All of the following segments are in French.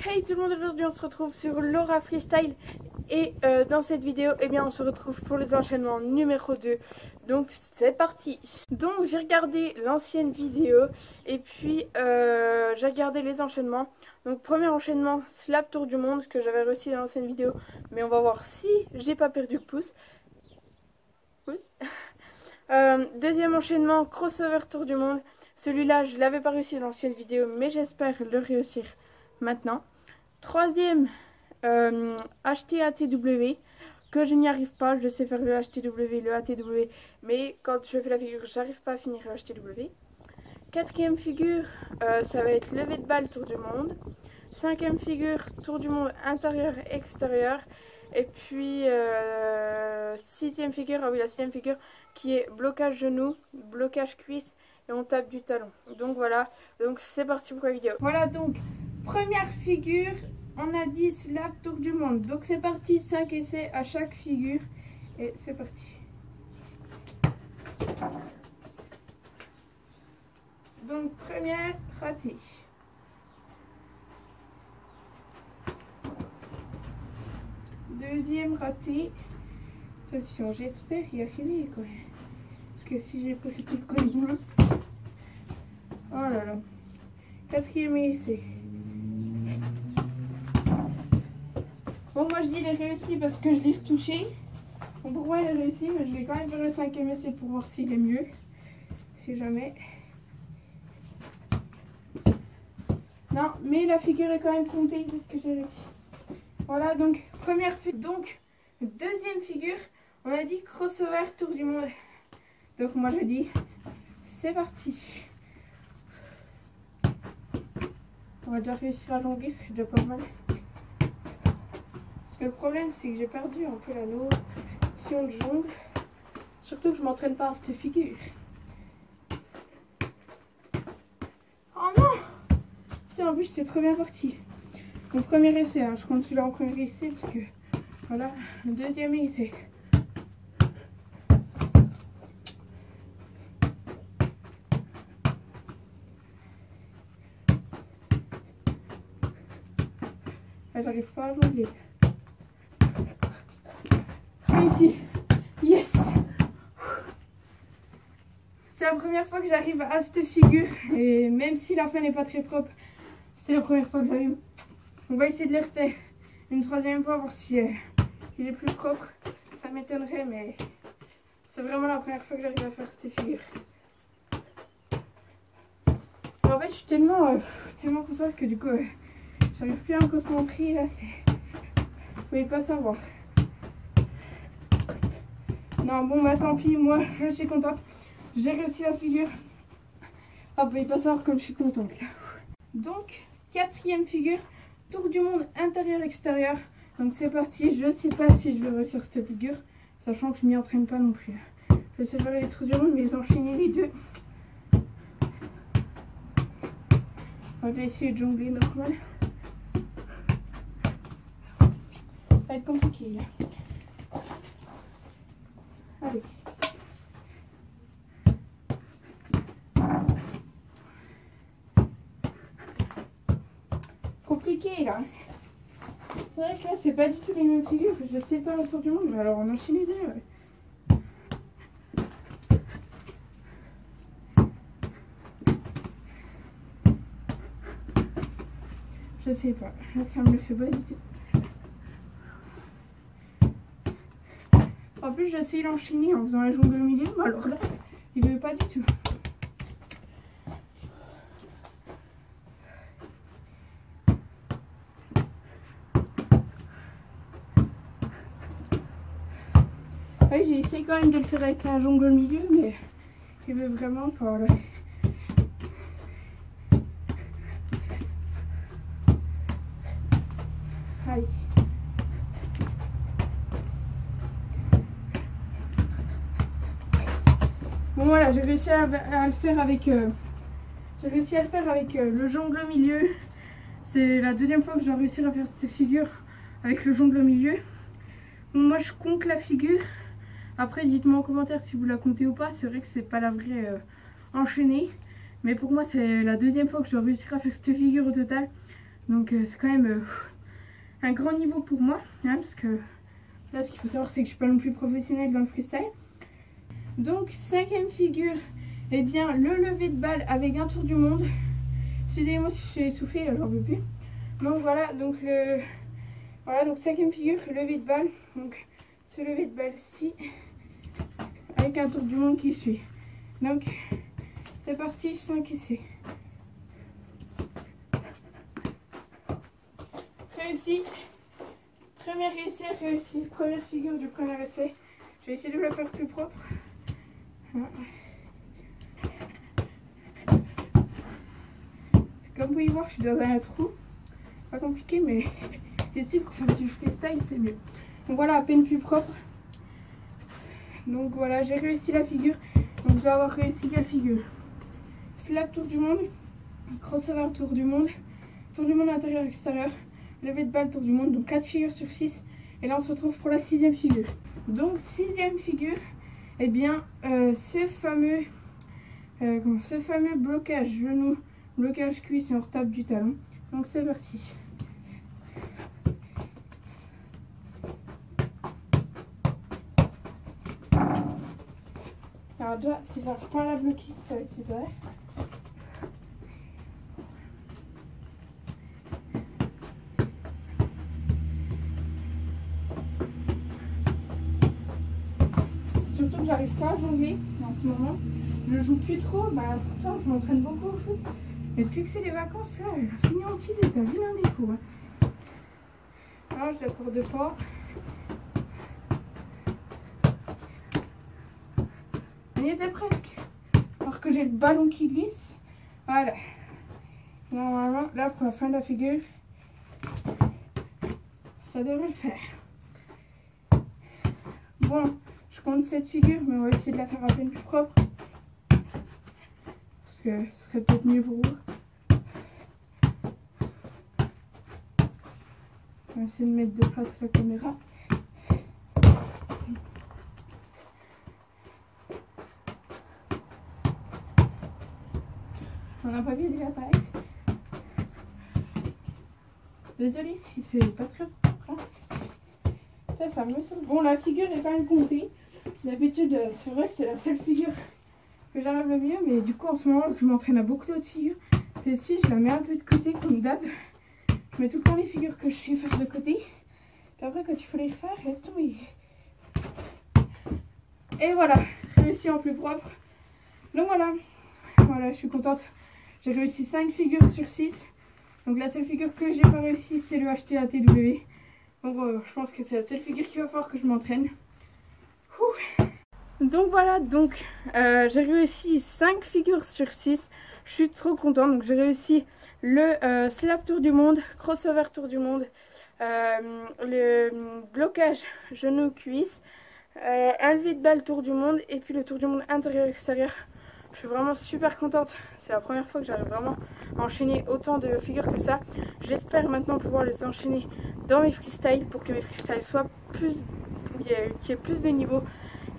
Hey tout le monde, aujourd'hui on se retrouve sur Laura Freestyle et dans cette vidéo on se retrouve pour les enchaînements numéro 2. Donc c'est parti. Donc j'ai regardé l'ancienne vidéo et puis j'ai regardé les enchaînements. Donc premier enchaînement, slap tour du monde que j'avais réussi dans l'ancienne vidéo, mais on va voir si j'ai pas perdu le pouce. Deuxième enchaînement, crossover tour du monde. Celui-là je l'avais pas réussi dans l'ancienne vidéo, mais j'espère le réussir maintenant. Troisième, HTATW, que je n'y arrive pas. Je sais faire le HTW, le ATW, mais quand je fais la figure, j'arrive pas à finir le HTW. Quatrième figure, ça va être levé de balle tour du monde. Cinquième figure, tour du monde intérieur, extérieur. Et puis, sixième figure, la sixième figure, qui est blocage genou, blocage cuisse, et on tape du talon. Donc voilà, donc c'est parti pour la vidéo. Voilà donc, première figure, on a dit slap tour du monde. Donc c'est parti, 5 essais à chaque figure. Et c'est parti. Donc première ratée. Deuxième ratée. Attention, j'espère y arriver quoi. Parce que si j'ai profité de quoi. Oh là là. Quatrième essai. Bon, moi je dis il est réussi parce que je l'ai retouché. Bon, pour moi il est réussi, mais je vais quand même faire le cinquième essai pour voir s'il est mieux. Si jamais. Non, mais la figure est quand même comptée parce que j'ai réussi. Voilà, donc première figure. Donc, deuxième figure, on a dit crossover tour du monde. Donc moi je dis, c'est parti. On va déjà réussir à jongler, c'est déjà pas mal. Le problème c'est que j'ai perdu un peu la notion de jongle. Surtout que je m'entraîne pas à cette figure. Oh non! Putain, en plus j'étais très bien parti. Mon premier essai, hein. Je compte celui-là en premier essai parce que voilà, le deuxième essai. Là, j'arrive pas à jongler. Réussi. Yes! C'est la première fois que j'arrive à cette figure. Et même si la fin n'est pas très propre, c'est la première fois que j'arrive. On va essayer de les refaire une troisième fois, voir si il est plus propre. Ça m'étonnerait, mais c'est vraiment la première fois que j'arrive à faire cette figure. En fait, je suis tellement contente que du coup, j'arrive plus à me concentrer. Là, c'est... Vous pouvez pas savoir. Non, bon, bah tant pis, moi, je suis contente. J'ai réussi la figure. Ah, vous pouvez pas savoir comme je suis contente, là. Donc, quatrième figure. Tour du monde intérieur-extérieur. Donc c'est parti, je sais pas si je vais réussir cette figure, sachant que je m'y entraîne pas non plus. Je sais faire les tours du monde, mais les enchaîner les deux. On va essayer de jongler normal. Ça va être compliqué là. Allez. Compliqué là. C'est vrai que là c'est pas du tout les mêmes figures. Je sais pas le tour du monde, mais alors on enchaîne les deux. Ouais. Je sais pas. Là ça me le fait pas du tout. En plus j'essaye d'enchaîner en faisant la jongle au milieu, mais alors là il veut pas du tout. Ouais, j'ai essayé quand même de le faire avec un jongle au milieu, mais il veut vraiment pas là. Aïe. Bon voilà, j'ai réussi à le faire avec le jongle au milieu. C'est la deuxième fois que je dois réussir à faire cette figure avec le jongle au milieu. Bon, moi je compte la figure. Après, dites-moi en commentaire si vous la comptez ou pas. C'est vrai que c'est pas la vraie enchaînée. Mais pour moi, c'est la deuxième fois que je dois réussir à faire cette figure au total. Donc c'est quand même un grand niveau pour moi, hein, parce que là ce qu'il faut savoir c'est que je suis pas non plus professionnelle dans le freestyle. Donc 5e figure, eh bien le lever de balle avec un tour du monde. Excusez-moi si je suis essoufflée, là j'en peux plus. Donc voilà, donc 5e figure, lever de balle. Donc ce lever de balle-ci avec un tour du monde qui suit. Donc c'est parti, 5 essais. Réussi. Premier essai réussi. Première figure du premier essai. Je vais essayer de la faire plus propre. Comme vous pouvez voir, je suis dans un trou. Pas compliqué, mais ici pour faire du freestyle, c'est mieux. Donc voilà, à peine plus propre. Donc voilà, j'ai réussi la figure. Donc je vais avoir réussi quelle figure? Slap tour du monde, crossover tour du monde intérieur extérieur, lever de balle tour du monde. Donc 4 figures sur 6. Et là on se retrouve pour la 6e figure. Donc 6e figure, eh bien ce fameux blocage genou, blocage cuisse et on retape du talon. Donc c'est parti. Alors déjà, si je reprends la bloquiste, ça va être super. Surtout que j'arrive pas à jongler en ce moment. Je joue plus trop, pourtant je m'entraîne beaucoup au foot. Mais depuis que c'est les vacances, là, la fini en 6 est un vilain défaut. Alors je l'accorde pas. On y était presque. Alors que j'ai le ballon qui glisse. Voilà. Normalement, là pour la fin de la figure, ça devrait le faire. Bon, je compte cette figure, mais on va essayer de la faire à peine plus propre. Parce que ce serait peut-être mieux pour vous. On va essayer de mettre de face la caméra. On n'a pas vidé la taille. Désolée si c'est pas très propre. Ça me semble. Bon, la figure est quand même comptée. D'habitude, c'est vrai que c'est la seule figure que j'arrive le mieux. Mais du coup, en ce moment, je m'entraîne à beaucoup d'autres figures. Celle-ci, je la mets un peu de côté comme d'hab. Je mets tout le temps les figures que je sais faire de côté. Et après, quand il faut les refaire, laisse tomber. Et voilà, réussi en plus propre. Donc voilà, je suis contente. J'ai réussi 5 figures sur 6. Donc la seule figure que j'ai pas réussi, c'est le HTATW. Donc je pense que c'est la seule figure qu'il va falloir que je m'entraîne. Donc voilà, j'ai réussi 5 figures sur 6. Je suis trop contente. Donc j'ai réussi le slap tour du monde, crossover tour du monde, le blocage genou-cuisse, un lever de balle tour du monde et puis le tour du monde intérieur-extérieur. Je suis vraiment super contente. C'est la première fois que j'arrive vraiment à enchaîner autant de figures que ça. J'espère maintenant pouvoir les enchaîner dans mes freestyles pour que mes freestyles soient plus, qu'il y ait plus de niveau.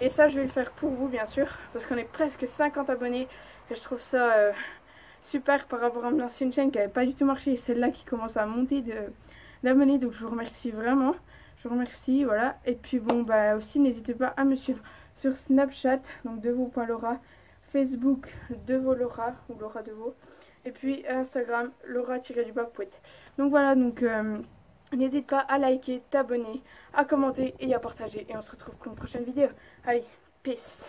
Et ça, je vais le faire pour vous, bien sûr, parce qu'on est presque 50 abonnés. Et je trouve ça super par rapport à mon ancienne chaîne qui n'avait pas du tout marché. Celle-là qui commence à monter d'abonnés. Donc je vous remercie vraiment. Je vous remercie, voilà. Et puis bon, aussi n'hésitez pas à me suivre sur Snapchat, donc devos.laura. Facebook devos.laura ou Laura Devos, et puis Instagram Laura-poète. Donc voilà, n'hésite pas à liker, t'abonner, à commenter et à partager, et on se retrouve pour une prochaine vidéo. Allez, peace.